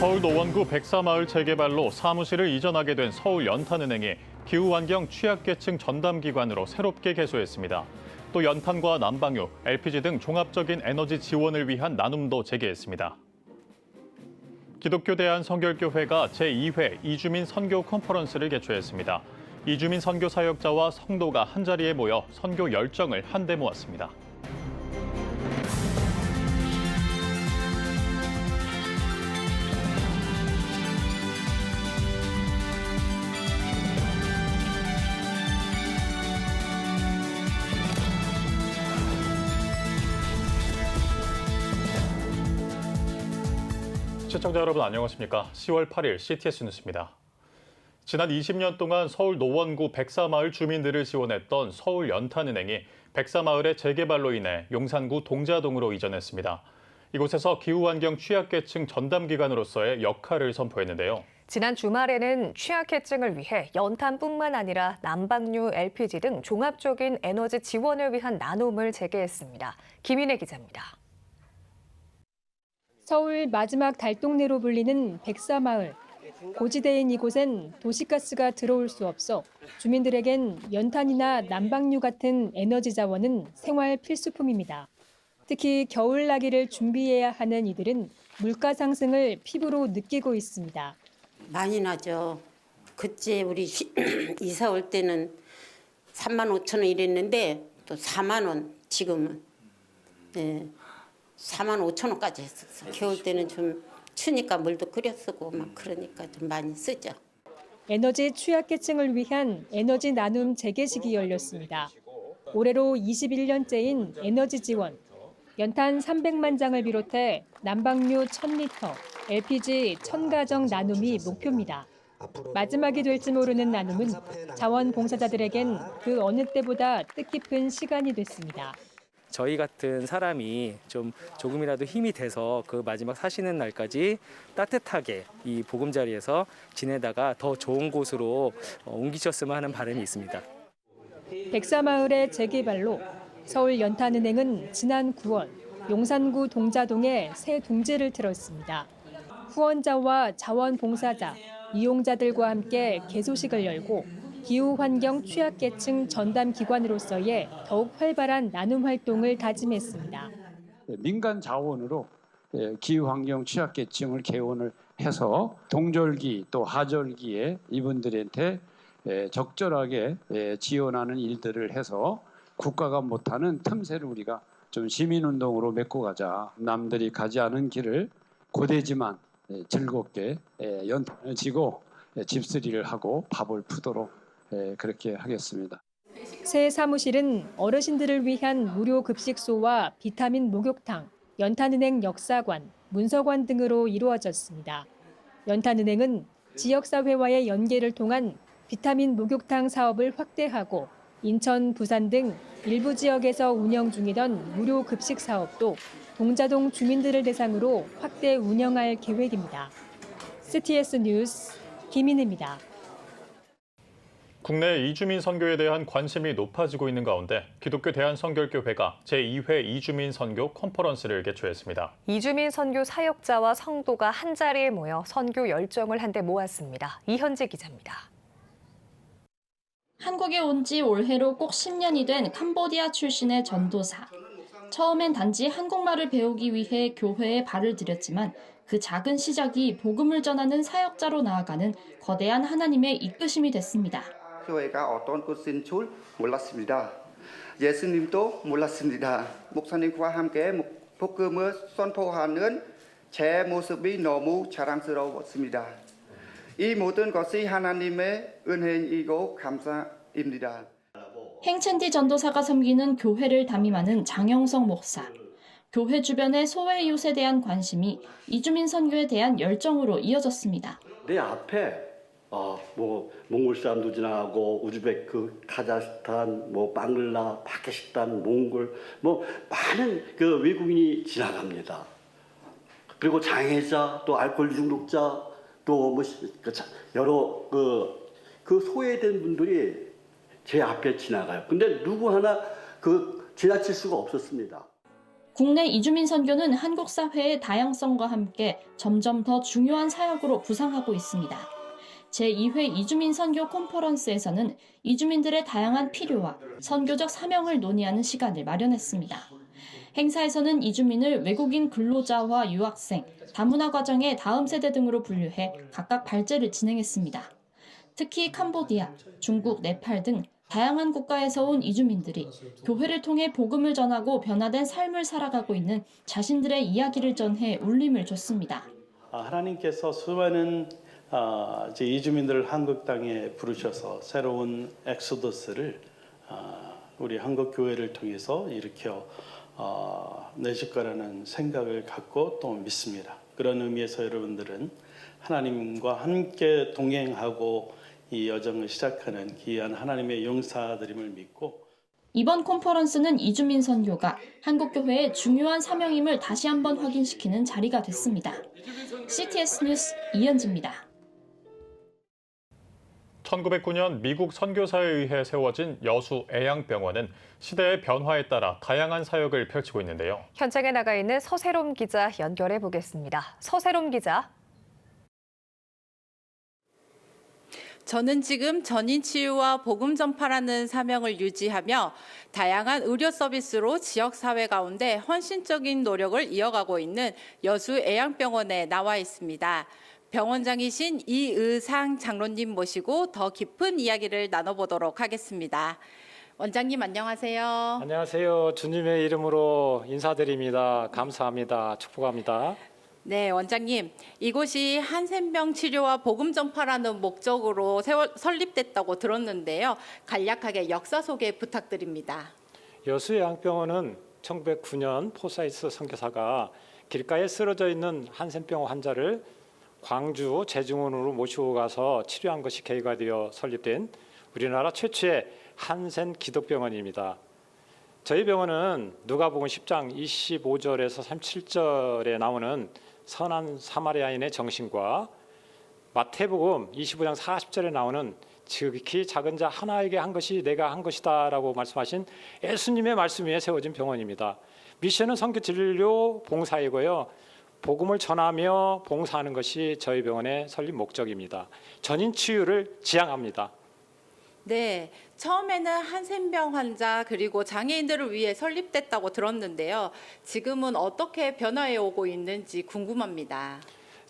서울 노원구 백사마을 재개발로 사무실을 이전하게 된 서울연탄은행이 기후환경 취약계층 전담기관으로 새롭게 개소했습니다. 또 연탄과 난방유, LPG 등 종합적인 에너지 지원을 위한 나눔도 재개했습니다. 기독교 대한성결교회가 제2회 이주민 선교 컨퍼런스를 개최했습니다. 이주민 선교 사역자와 성도가 한자리에 모여 선교 열정을 한데 모았습니다. 시청자 여러분 안녕하십니까? 10월 8일 CTS 뉴스입니다. 지난 20년 동안 서울 노원구 백사마을 주민들을 지원했던 서울연탄은행이 백사마을의 재개발로 인해 용산구 동자동으로 이전했습니다. 이곳에서 기후환경 취약계층 전담기관으로서의 역할을 선포했는데요. 지난 주말에는 취약계층을 위해 연탄뿐만 아니라 난방유, LPG 등 종합적인 에너지 지원을 위한 나눔을 재개했습니다. 김인혜 기자입니다. 서울 마지막 달동네로 불리는 백사마을. 고지대인 이곳엔 도시가스가 들어올 수 없어 주민들에겐 연탄이나 난방유 같은 에너지 자원은 생활 필수품입니다. 특히 겨울나기를 준비해야 하는 이들은 물가 상승을 피부로 느끼고 있습니다. 많이 나죠. 그때 우리 이사 올 때는 35,000원 이랬는데 또 4만 원 지금은. 네. 45,000원까지 했었어. 겨울 때는 좀 추니까 물도 끓여 쓰고 막 그러니까 좀 많이 쓰죠. 에너지 취약계층을 위한 에너지 나눔 재개식이 열렸습니다. 올해로 21년째인 에너지 지원. 연탄 300만 장을 비롯해 난방유 1,000리터, LPG 1,000가정 나눔이 목표입니다. 마지막이 될지 모르는 나눔은 자원봉사자들에겐 그 어느 때보다 뜻깊은 시간이 됐습니다. 저희 같은 사람이 조금이라도 힘이 돼서 그 마지막 사시는 날까지 따뜻하게 이 보금자리에서 지내다가 더 좋은 곳으로 옮기셨으면 하는 바람이 있습니다. 백사마을의 재개발로 서울연탄은행은 지난 9월 용산구 동자동에 새 둥지를 틀었습니다. 후원자와 자원봉사자, 이용자들과 함께 개소식을 열고 기후환경 취약계층 전담기관으로서의 더욱 활발한 나눔 활동을 다짐했습니다. 민간 자원으로 기후환경 취약계층을 개원을 해서 동절기 또 하절기에 이분들한테 적절하게 지원하는 일들을 해서 국가가 못하는 틈새를 우리가 좀 시민운동으로 메꿔 가자. 남들이 가지 않은 길을 고되지만 즐겁게 연탄을 지고 집수리를 하고 밥을 푸도록 그렇게 하겠습니다. 새 사무실은 어르신들을 위한 무료 급식소와 비타민 목욕탕, 연탄은행 역사관, 문서관 등으로 이루어졌습니다. 연탄은행은 지역사회와의 연계를 통한 비타민 목욕탕 사업을 확대하고 인천, 부산 등 일부 지역에서 운영 중이던 무료 급식 사업도 동자동 주민들을 대상으로 확대 운영할 계획입니다. CTS 뉴스 김인혜입니다. 국내 이주민 선교에 대한 관심이 높아지고 있는 가운데 기독교 대한성결교회가 제2회 이주민 선교 컨퍼런스를 개최했습니다. 이주민 선교 사역자와 성도가 한자리에 모여 선교 열정을 한데 모았습니다. 이현지 기자입니다. 한국에 온 지 올해로 꼭 10년이 된 캄보디아 출신의 전도사. 처음엔 단지 한국말을 배우기 위해 교회에 발을 들였지만 그 작은 시작이 복음을 전하는 사역자로 나아가는 거대한 하나님의 이끄심이 됐습니다. 교회가 어떤 곳인 줄 몰랐습니다. 예수님도 몰랐습니다. 목사님과 함께 복음을 선포하는 제 모습이 너무 자랑스러웠습니다. 이 모든 것이 하나님의 은혜이고 감사입니다. 행첸티 전도사가 섬기는 교회를 담임하는 장영석 목사. 교회 주변의 소외 이웃에 대한 관심이 이주민 선교에 대한 열정으로 이어졌습니다. 내 앞에 몽골 사람도 지나가고 우즈베크, 카자흐스탄, 방글라, 파키스탄, 몽골 많은 그 외국인이 지나갑니다. 그리고 장애자, 또 알코올 중독자, 또 여러 그 소외된 분들이 제 앞에 지나가요. 근데 누구 하나 지나칠 수가 없었습니다. 국내 이주민 선교는 한국 사회의 다양성과 함께 점점 더 중요한 사역으로 부상하고 있습니다. 제2회 이주민 선교 컨퍼런스에서는 이주민들의 다양한 필요와 선교적 사명을 논의하는 시간을 마련했습니다. 행사에서는 이주민을 외국인 근로자와 유학생, 다문화 과정의 다음 세대 등으로 분류해 각각 발제를 진행했습니다. 특히 캄보디아, 중국, 네팔 등 다양한 국가에서 온 이주민들이 교회를 통해 복음을 전하고 변화된 삶을 살아가고 있는 자신들의 이야기를 전해 울림을 줬습니다. 하나님께서 수많은 이제 이주민들을 한국 땅에 부르셔서 새로운 엑소더스를 우리 한국 교회를 통해서 일으켜 내실 거라는 생각을 갖고 또 믿습니다. 그런 의미에서 여러분들은 하나님과 함께 동행하고 이 여정을 시작하는 귀한 하나님의 용사들임을 믿고, 이번 컨퍼런스는 이주민 선교가 한국교회의 중요한 사명임을 다시 한번 확인시키는 자리가 됐습니다. CTS 뉴스 이현지입니다. 1909년 미국 선교사에 의해 세워진 여수 애양병원은 시대의 변화에 따라 다양한 사역을 펼치고 있는데요. 현장에 나가 있는 서세롬 기자 연결해 보겠습니다. 서세롬 기자. 저는 지금 전인 치유와 복음 전파라는 사명을 유지하며 다양한 의료 서비스로 지역 사회 가운데 헌신적인 노력을 이어가고 있는 여수 애양병원에 나와 있습니다. 병원장이신 이의상 장로님 모시고 더 깊은 이야기를 나눠보도록 하겠습니다. 원장님 안녕하세요. 안녕하세요. 주님의 이름으로 인사드립니다. 감사합니다. 축복합니다. 네, 원장님. 이곳이 한센병 치료와 복음 전파라는 목적으로 설립됐다고 들었는데요. 간략하게 역사 소개 부탁드립니다. 여수 애양병원은 1909년 포사이스 선교사가 길가에 쓰러져 있는 한센병 환자를 광주 제중원으로 모시고 가서 치료한 것이 계기가 되어 설립된 우리나라 최초의 한센 기독병원입니다. 저희 병원은 누가복음 10장 25절에서 37절에 나오는 선한 사마리아인의 정신과 마태복음 25장 40절에 나오는 지극히 작은 자 하나에게 한 것이 내가 한 것이다 라고 말씀하신 예수님의 말씀 위에 세워진 병원입니다. 미션은 선교 진료 봉사이고요. 복음을 전하며 봉사하는 것이 저희 병원의 설립 목적입니다. 전인 치유를 지향합니다. 네, 처음에는 한센병 환자 그리고 장애인들을 위해 설립됐다고 들었는데요. 지금은 어떻게 변화해 오고 있는지 궁금합니다.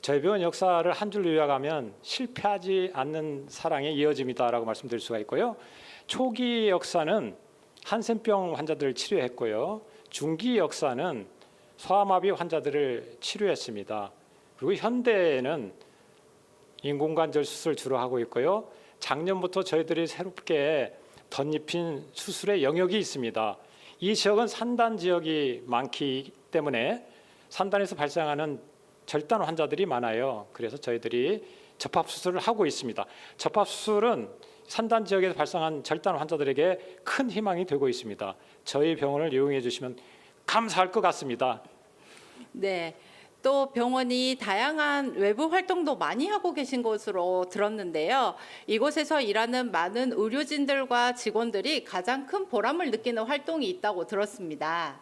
저희 병원 역사를 한 줄로 요약하면 실패하지 않는 사랑의 이어짐이다라고 말씀드릴 수가 있고요. 초기 역사는 한센병 환자들을 치료했고요. 중기 역사는 소아마비 환자들을 치료했습니다. 그리고 현대에는 인공관절 수술 주로 하고 있고요. 작년부터 저희들이 새롭게 덧입힌 수술의 영역이 있습니다. 이 지역은 산단 지역이 많기 때문에 산단에서 발생하는 절단 환자들이 많아요. 그래서 저희들이 접합수술을 하고 있습니다. 접합수술은 산단 지역에서 발생한 절단 환자들에게 큰 희망이 되고 있습니다. 저희 병원을 이용해 주시면 감사할 것 같습니다. 네. 또 병원이 다양한 외부 활동도 많이 하고 계신 것으로 들었는데요. 이곳에서 일하는 많은 의료진들과 직원들이 가장 큰 보람을 느끼는 활동이 있다고 들었습니다.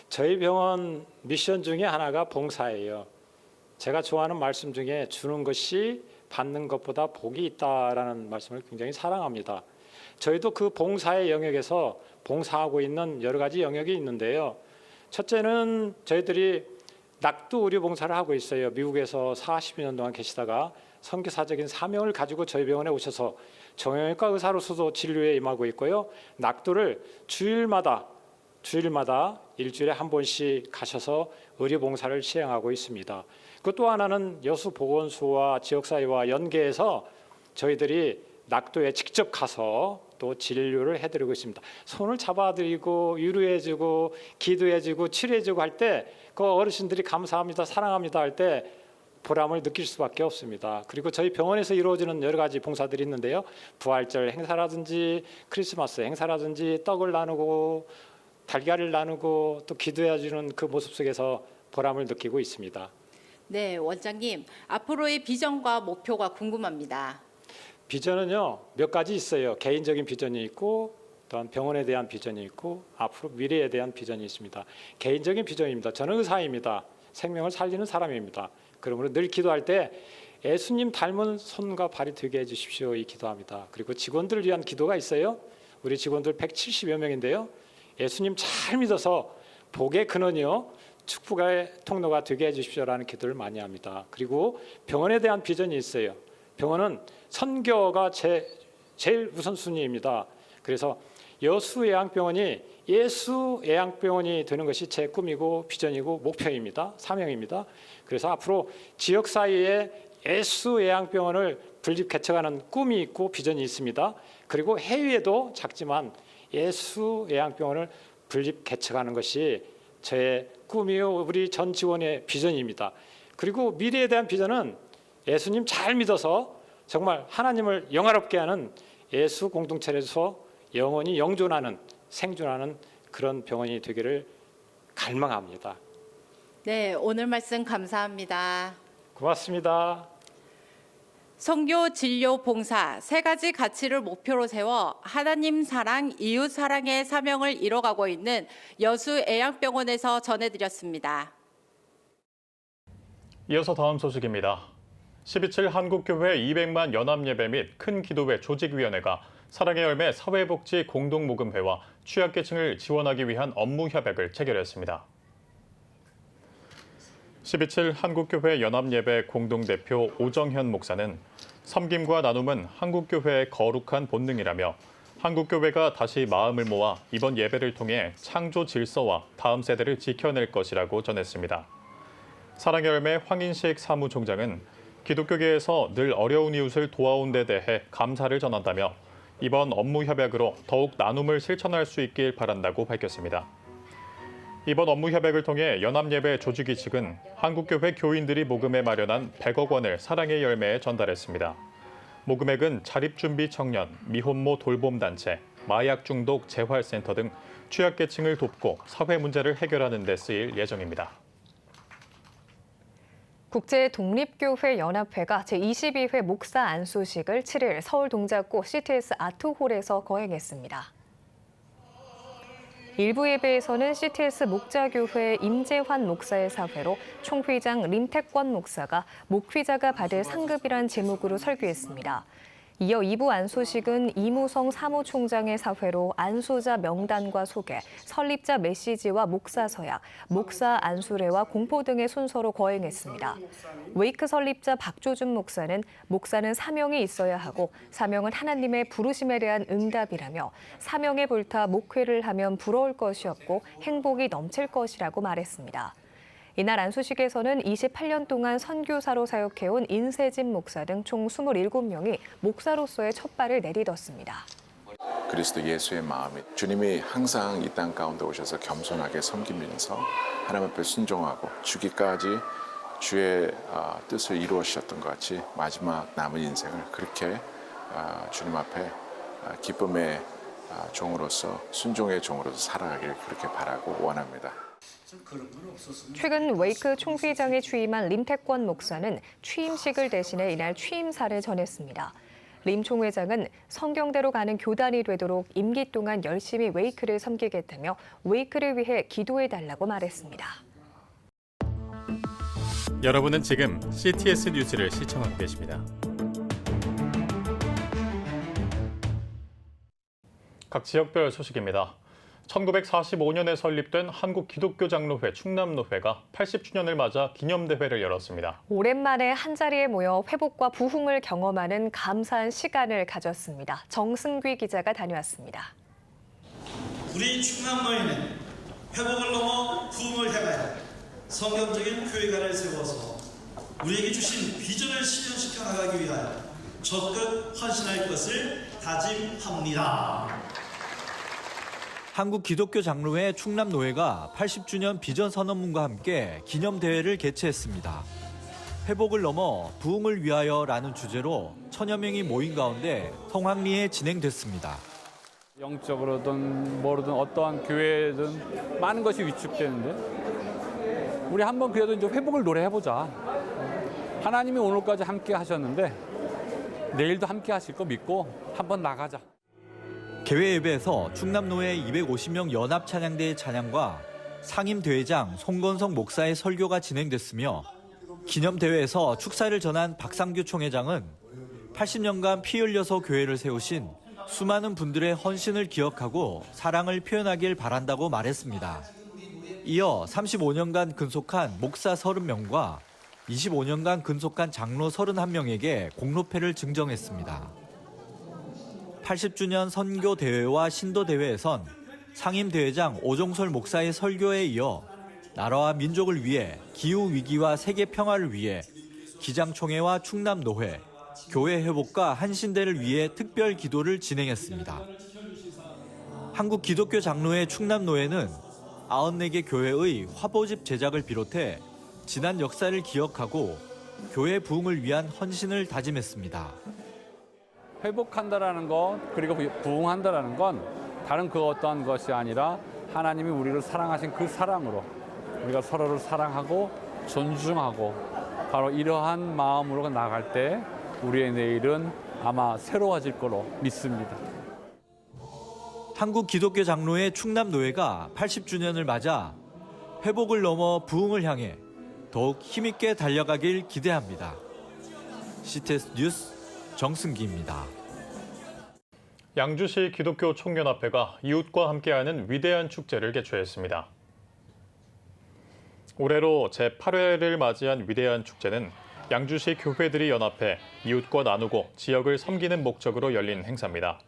저희 병원 미션 중에 하나가 봉사예요. 제가 좋아하는 말씀 중에 주는 것이 받는 것보다 복이 있다라는 말씀을 굉장히 사랑합니다. 저희도 그 봉사의 영역에서 봉사하고 있는 여러 가지 영역이 있는데요. 첫째는 저희들이 낙두 의료 봉사를 하고 있어요. 미국에서 40여 년 동안 계시다가 선교사적인 사명을 가지고 저희 병원에 오셔서 정형외과 의사로서도 진료에 임하고 있고요. 낙두를 주일마다 일주일에 한 번씩 가셔서 의료 봉사를 시행하고 있습니다. 그 또 하나는 여수 보건소와 지역사회와 연계해서 저희들이 낙도에 직접 가서 또 진료를 해드리고 있습니다. 손을 잡아드리고 위로해주고 기도해주고 치료해주고 할 때 그 어르신들이 감사합니다, 사랑합니다 할 때 보람을 느낄 수밖에 없습니다. 그리고 저희 병원에서 이루어지는 여러 가지 봉사들이 있는데요. 부활절 행사라든지 크리스마스 행사라든지 떡을 나누고 달걀을 나누고 또 기도해주는 그 모습 속에서 보람을 느끼고 있습니다. 네, 원장님. 앞으로의 비전과 목표가 궁금합니다. 비전은요 몇 가지 있어요. 개인적인 비전이 있고 또한 병원에 대한 비전이 있고 앞으로 미래에 대한 비전이 있습니다. 개인적인 비전입니다. 저는 의사입니다. 생명을 살리는 사람입니다. 그러므로 늘 기도할 때 예수님 닮은 손과 발이 되게 해주십시오 이 기도합니다. 그리고 직원들을 위한 기도가 있어요. 우리 직원들 170여 명인데요. 예수님 잘 믿어서 복의 근원이요 축복의 통로가 되게 해주십시오라는 기도를 많이 합니다. 그리고 병원에 대한 비전이 있어요. 병원은 선교가 제일 우선순위입니다. 그래서 여수요양병원이 예수요양병원이 되는 것이 제 꿈이고 비전이고 목표입니다. 사명입니다. 그래서 앞으로 지역사회에 예수요양병원을 분립 개척하는 꿈이 있고 비전이 있습니다. 그리고 해외에도 작지만 예수요양병원을 분립 개척하는 것이 제 꿈이요 우리 전 직원의 비전입니다. 그리고 미래에 대한 비전은 예수님 잘 믿어서 정말 하나님을 영화롭게 하는 예수 공동체에서 영원히 영존하는 생존하는 그런 병원이 되기를 갈망합니다. 네, 오늘 말씀 감사합니다. 고맙습니다. 선교, 진료, 봉사 세 가지 가치를 목표로 세워 하나님 사랑, 이웃 사랑의 사명을 이뤄가고 있는 여수요양병원에서 전해드렸습니다. 이어서 다음 소식입니다. 12.7 한국교회 200만 연합예배 및 큰 기도회 조직위원회가 사랑의 열매 사회복지 공동모금회와 취약계층을 지원하기 위한 업무 협약을 체결했습니다. 12.7 한국교회 연합예배 공동대표 오정현 목사는 섬김과 나눔은 한국교회의 거룩한 본능이라며 한국교회가 다시 마음을 모아 이번 예배를 통해 창조 질서와 다음 세대를 지켜낼 것이라고 전했습니다. 사랑의 열매 황인식 사무총장은 기독교계에서 늘 어려운 이웃을 도와온 데 대해 감사를 전한다며 이번 업무 협약으로 더욱 나눔을 실천할 수 있길 바란다고 밝혔습니다. 이번 업무 협약을 통해 연합예배 조직위 측은 한국교회 교인들이 모금해 마련한 100억 원을 사랑의 열매에 전달했습니다. 모금액은 자립준비 청년, 미혼모 돌봄단체, 마약 중독 재활센터 등 취약계층을 돕고 사회 문제를 해결하는 데 쓰일 예정입니다. 국제독립교회연합회가 제22회 목사 안수식을 7일 서울 동작구 CTS 아트홀에서 거행했습니다. 일부 예배에서는 CTS 목자교회 임재환 목사의 사회로 총회장 림택권 목사가 목회자가 받을 상급이란 제목으로 설교했습니다. 이어 2부 안수식은 이무성 사무총장의 사회로 안수자 명단과 소개, 설립자 메시지와 목사 서약, 목사 안수례와 공포 등의 순서로 거행했습니다. 웨이크 설립자 박조준 목사는 사명이 있어야 하고 사명은 하나님의 부르심에 대한 응답이라며 사명에 불타 목회를 하면 부러울 것이 없고 행복이 넘칠 것이라고 말했습니다. 이날 안수식에서는 28년 동안 선교사로 사역해온 인세진 목사 등 총 27명이 목사로서의 첫 발을 내딛었습니다. 그리스도 예수의 마음이 주님이 항상 이 땅 가운데 오셔서 겸손하게 섬기면서 하나님 앞에 순종하고 죽기까지 주의 뜻을 이루어주셨던 것 같이 마지막 남은 인생을 그렇게 주님 앞에 기쁨의 종으로서 순종의 종으로서 살아가기를 그렇게 바라고 원합니다. 최근 웨이크 총회장에 취임한 림택권 목사는 취임식을 대신해 이날 취임사를 전했습니다. 림 총회장은 성경대로 가는 교단이 되도록 임기 동안 열심히 웨이크를 섬기겠다며 웨이크를 위해 기도해달라고 말했습니다. 여러분은 지금 CTS 뉴스를 시청하고 계십니다. 각 지역별 소식입니다. 1945년에 설립된 한국기독교장로회 충남노회가 80주년을 맞아 기념대회를 열었습니다. 오랜만에 한자리에 모여 회복과 부흥을 경험하는 감사한 시간을 가졌습니다. 정승귀 기자가 다녀왔습니다. 우리 충남노회는 회복을 넘어 부흥을 향하여 성경적인 교회관을 세워서 우리에게 주신 비전을 실현시켜 나가기 위하여 적극 헌신할 것을 다짐합니다. 한국기독교장로회 충남노회가 80주년 비전 선언문과 함께 기념대회를 개최했습니다. 회복을 넘어 부흥을 위하여라는 주제로 1000여 명이 모인 가운데 성황리에 진행됐습니다. 영적으로든 뭐로든 어떠한 교회든 많은 것이 위축되는데 우리 한번 그래도 이제 회복을 노래해보자. 하나님이 오늘까지 함께 하셨는데 내일도 함께 하실 거 믿고 한번 나가자. 개회 예배에서 충남노회 250명 연합찬양대의 찬양과 상임대회장 송건성 목사의 설교가 진행됐으며 기념대회에서 축사를 전한 박상규 총회장은 80년간 피 흘려서 교회를 세우신 수많은 분들의 헌신을 기억하고 사랑을 표현하길 바란다고 말했습니다. 이어 35년간 근속한 목사 30명과 25년간 근속한 장로 31명에게 공로패를 증정했습니다. 80주년 선교대회와 신도대회에선 상임대회장 오종설 목사의 설교에 이어 나라와 민족을 위해 기후위기와 세계평화를 위해 기장총회와 충남노회, 교회 회복과 한신대를 위해 특별 기도를 진행했습니다. 한국기독교장로회 충남노회는 94개 교회의 화보집 제작을 비롯해 지난 역사를 기억하고 교회 부흥을 위한 헌신을 다짐했습니다. 회복한다라는 것, 그리고 부흥한다라는 건 다른 그 어떠한 것이 아니라 하나님이 우리를 사랑하신 그 사랑으로 우리가 서로를 사랑하고 존중하고 바로 이러한 마음으로 나아갈 때 우리의 내일은 아마 새로워질 거로 믿습니다. 한국기독교장로회 충남노회가 80주년을 맞아 회복을 넘어 부흥을 향해 더욱 힘있게 달려가길 기대합니다. CTS 뉴스 정승기입니다. 양주시 기독교 총연합회가 이웃과 함께하는 위대한 축제를 개최했습니다. 올해로 제8회를 맞이한 위대한 축제는 양주시 교회들이 연합해 이웃과 나누고 지역을 섬기는 목적으로 열린 행사입니다.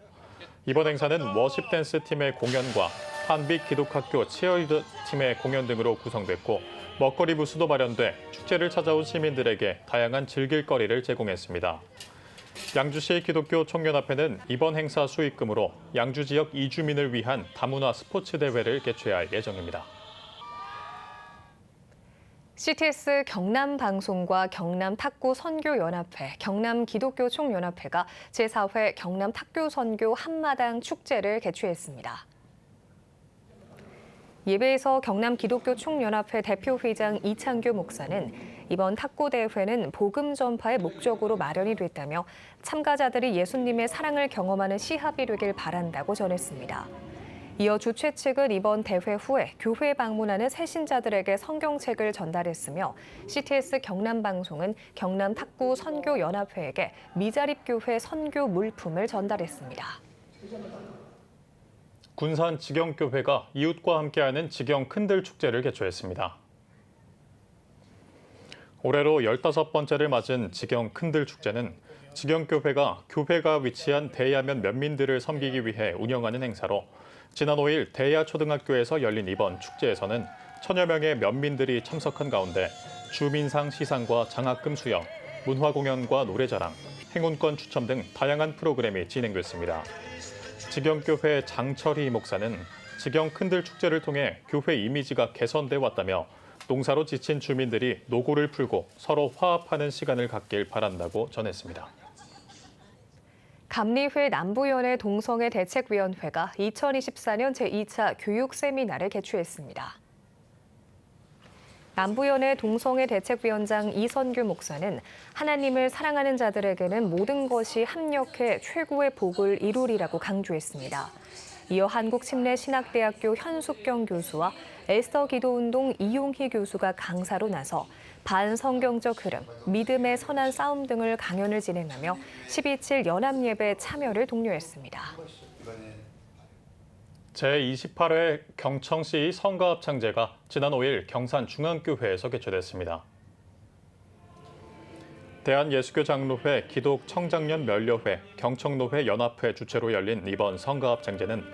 이번 행사는 워십 댄스 팀의 공연과 한빛 기독학교 치어리더 팀의 공연 등으로 구성됐고 먹거리 부스도 마련돼 축제를 찾아온 시민들에게 다양한 즐길거리를 제공했습니다. 양주시 기독교 총연합회는 이번 행사 수익금으로 양주 지역 이주민을 위한 다문화 스포츠 대회를 개최할 예정입니다. CTS 경남방송과 경남탁구선교연합회, 경남기독교총연합회가 제4회 경남탁교선교 한마당 축제를 개최했습니다. 예배에서 경남기독교총연합회 대표회장 이창규 목사는 이번 탁구대회는 복음 전파의 목적으로 마련이 됐다며 참가자들이 예수님의 사랑을 경험하는 시합이 되길 바란다고 전했습니다. 이어 주최 측은 이번 대회 후에 교회 방문하는 새신자들에게 성경책을 전달했으며 CTS 경남방송은 경남탁구선교연합회에게 미자립교회 선교 물품을 전달했습니다. 군산 직영교회가 이웃과 함께하는 직영 큰들 축제를 개최했습니다. 올해로 15번째를 맞은 직영 큰들 축제는 직영교회가 교회가 위치한 대야면 면민들을 섬기기 위해 운영하는 행사로 지난 5일 대야초등학교에서 열린 이번 축제에서는 1000여 명의 면민들이 참석한 가운데 주민상 시상과 장학금 수여, 문화공연과 노래자랑, 행운권 추첨 등 다양한 프로그램이 진행됐습니다. 직영교회 장철희 목사는 직영 큰들 축제를 통해 교회 이미지가 개선돼 왔다며 농사로 지친 주민들이 노고를 풀고 서로 화합하는 시간을 갖길 바란다고 전했습니다. 감리회 남부연회 동성애 대책위원회가 2024년 제2차 교육 세미나를 개최했습니다. 남부연회 동성애 대책위원장 이선규 목사는 하나님을 사랑하는 자들에게는 모든 것이 합력해 최고의 복을 이루리라고 강조했습니다. 이어 한국침례신학대학교 현숙경 교수와 에스더 기도운동 이용희 교수가 강사로 나서 반성경적 흐름, 믿음의 선한 싸움 등을 강연을 진행하며 12.7 연합예배 참여를 독려했습니다. 제28회 경청시 성가합창제가 지난 5일 경산중앙교회에서 개최됐습니다. 대한예수교장로회, 기독청장년 면려회, 경청노회 연합회 주최로 열린 이번 성가합창제는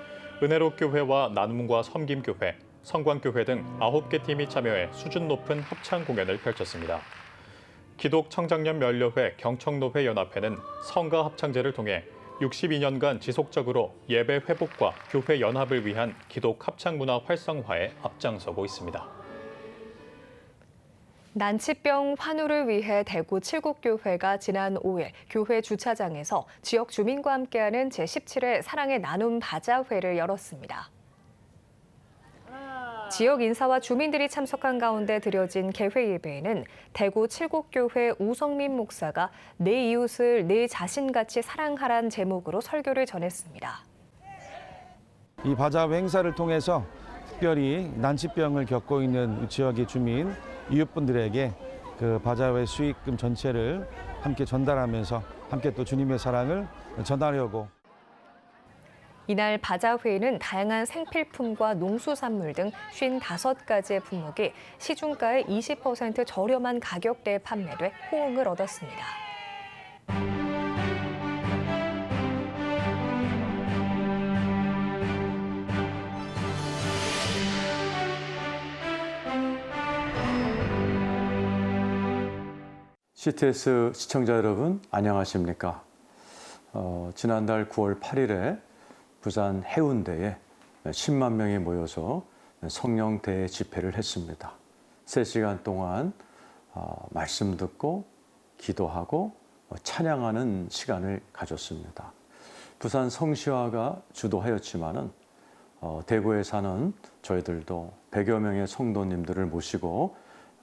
은혜로교회와 나눔과 섬김교회, 성광교회 등 9개 팀이 참여해 수준 높은 합창 공연을 펼쳤습니다. 기독청장년 면려회, 경청노회 연합회는 성가 합창제를 통해 62년간 지속적으로 예배 회복과 교회 연합을 위한 기독 합창 문화 활성화에 앞장서고 있습니다. 난치병 환우를 위해 대구 칠곡교회가 지난 5일 교회 주차장에서 지역 주민과 함께하는 제17회 사랑의 나눔 바자회를 열었습니다. 지역 인사와 주민들이 참석한 가운데 드려진 개회 예배에는 대구 칠곡교회 우성민 목사가 내 이웃을 내 자신같이 사랑하란 제목으로 설교를 전했습니다. 이 바자회 행사를 통해서 특별히 난치병을 겪고 있는 지역의 주민, 이웃분들에게 그 바자회 수익금 전체를 함께 전달하면서 함께 또 주님의 사랑을 전하려고. 이날 바자회에는 다양한 생필품과 농수산물 등 55가지의 품목이 시중가의 20% 저렴한 가격대에 판매돼 호응을 얻었습니다. CTS 시청자 여러분, 안녕하십니까? 지난달 9월 8일에 부산 해운대에 10만 명이 모여서 성령 대회 집회를 했습니다. 3시간 동안 말씀 듣고 기도하고 찬양하는 시간을 가졌습니다. 부산 성시화가 주도하였지만은 대구에 사는 저희들도 100여 명의 성도님들을 모시고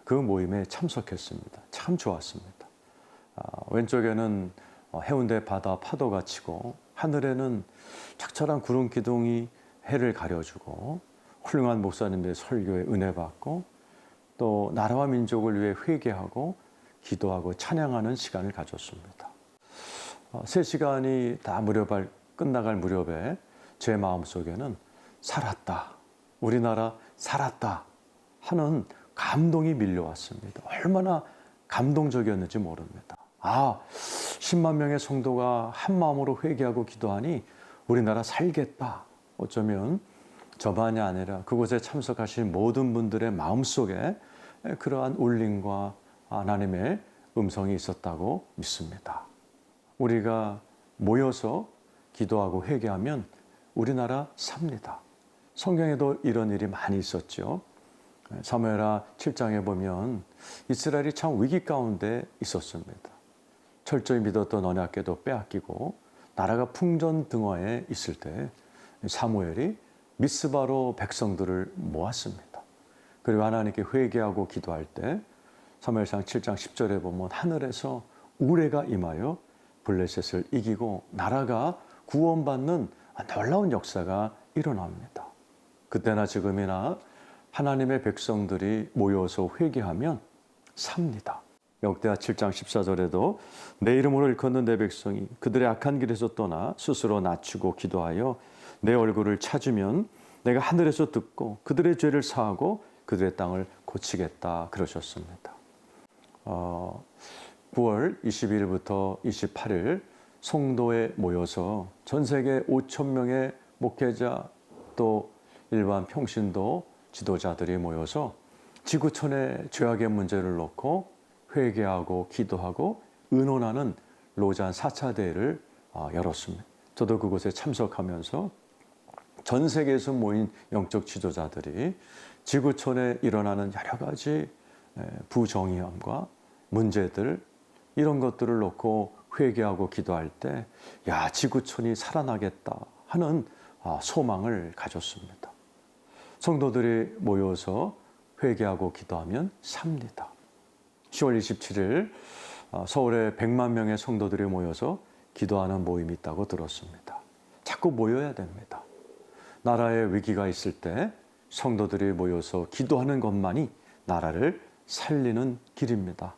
그 모임에 참석했습니다. 참 좋았습니다. 왼쪽에는 해운대 바다 파도가 치고 하늘에는 착철한 구름 기둥이 해를 가려주고 훌륭한 목사님들의 설교에 은혜 받고 또 나라와 민족을 위해 회개하고 기도하고 찬양하는 시간을 가졌습니다. 3시간이 다 끝나갈 무렵에 제 마음속에는 살았다, 우리나라 살았다 하는 감동이 밀려왔습니다. 얼마나 감동적이었는지 모릅니다. 10만 명의 성도가 한 마음으로 회개하고 기도하니 우리나라 살겠다. 어쩌면 저만이 아니라 그곳에 참석하신 모든 분들의 마음속에 그러한 울림과 하나님의 음성이 있었다고 믿습니다. 우리가 모여서 기도하고 회개하면 우리나라 삽니다. 성경에도 이런 일이 많이 있었죠. 사무엘하 7장에 보면 이스라엘이 참 위기 가운데 있었습니다. 철저히 믿었던 언약궤도 빼앗기고 나라가 풍전등화에 있을 때 사무엘이 미스바로 백성들을 모았습니다. 그리고 하나님께 회개하고 기도할 때 사무엘상 7장 10절에 보면 하늘에서 우레가 임하여 블레셋을 이기고 나라가 구원받는 놀라운 역사가 일어납니다. 그때나 지금이나 하나님의 백성들이 모여서 회개하면 삽니다. 역대하 7장 14절에도 내 이름으로 일컫는 내 백성이 그들의 악한 길에서 떠나 스스로 낮추고 기도하여 내 얼굴을 찾으면 내가 하늘에서 듣고 그들의 죄를 사하고 그들의 땅을 고치겠다 그러셨습니다. 9월 22일부터 28일 송도에 모여서 전 세계 5천 명의 목회자 또 일반 평신도 지도자들이 모여서 지구촌의 죄악의 문제를 놓고 회개하고 기도하고 의논하는 로잔 4차 대회를 열었습니다. 저도 그곳에 참석하면서 전 세계에서 모인 영적 지도자들이 지구촌에 일어나는 여러 가지 부정의함과 문제들 이런 것들을 놓고 회개하고 기도할 때 지구촌이 살아나겠다 하는 소망을 가졌습니다. 성도들이 모여서 회개하고 기도하면 삽니다. 10월 27일 서울에 100만 명의 성도들이 모여서 기도하는 모임이 있다고 들었습니다. 자꾸 모여야 됩니다. 나라에 위기가 있을 때 성도들이 모여서 기도하는 것만이 나라를 살리는 길입니다.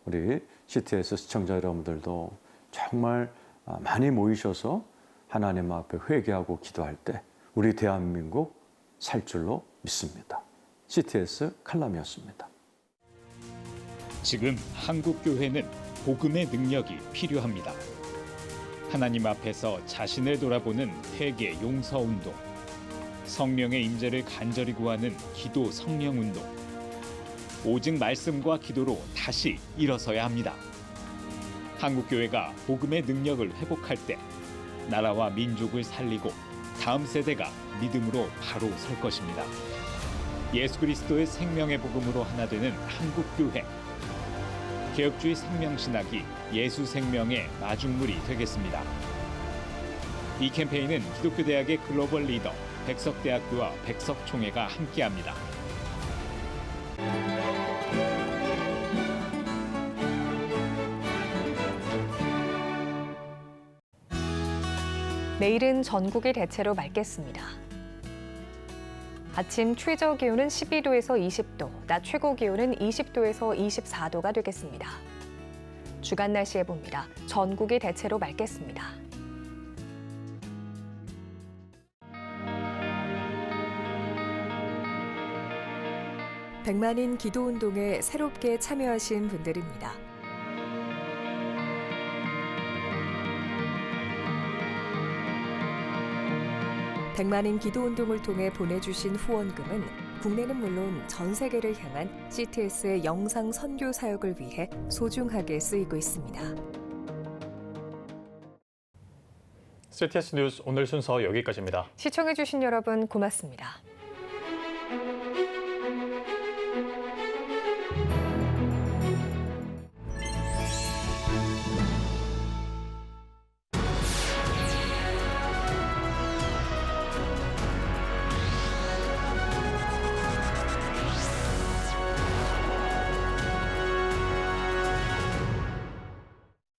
우리 CTS 시청자 여러분들도 정말 많이 모이셔서 하나님 앞에 회개하고 기도할 때 우리 대한민국 살 줄로 믿습니다. CTS 칼럼이었습니다. 지금 한국교회는 복음의 능력이 필요합니다. 하나님 앞에서 자신을 돌아보는 회개 용서 운동, 성령의 임재를 간절히 구하는 기도 성령 운동, 오직 말씀과 기도로 다시 일어서야 합니다. 한국교회가 복음의 능력을 회복할 때 나라와 민족을 살리고 다음 세대가 믿음으로 바로 설 것입니다. 예수 그리스도의 생명의 복음으로 하나 되는 한국교회. 개혁주의 생명신학이 예수 생명의 마중물이 되겠습니다. 이 캠페인은 기독교대학의 글로벌 리더 백석대학교와 백석총회가 함께합니다. 내일은 전국이 대체로 맑겠습니다. 아침 최저 기온은 12도에서 20도, 낮 최고 기온은 20도에서 24도가 되겠습니다. 주간 날씨에 봅니다. 전국이 대체로 맑겠습니다. 백만인 기도운동에 새롭게 참여하신 분들입니다. 백만인 기도운동을 통해 보내주신 후원금은 국내는 물론 전 세계를 향한 CTS의 영상 선교 사역을 위해 소중하게 쓰이고 있습니다. CTS 뉴스 오늘 순서 여기까지입니다. 시청해주신 여러분 고맙습니다.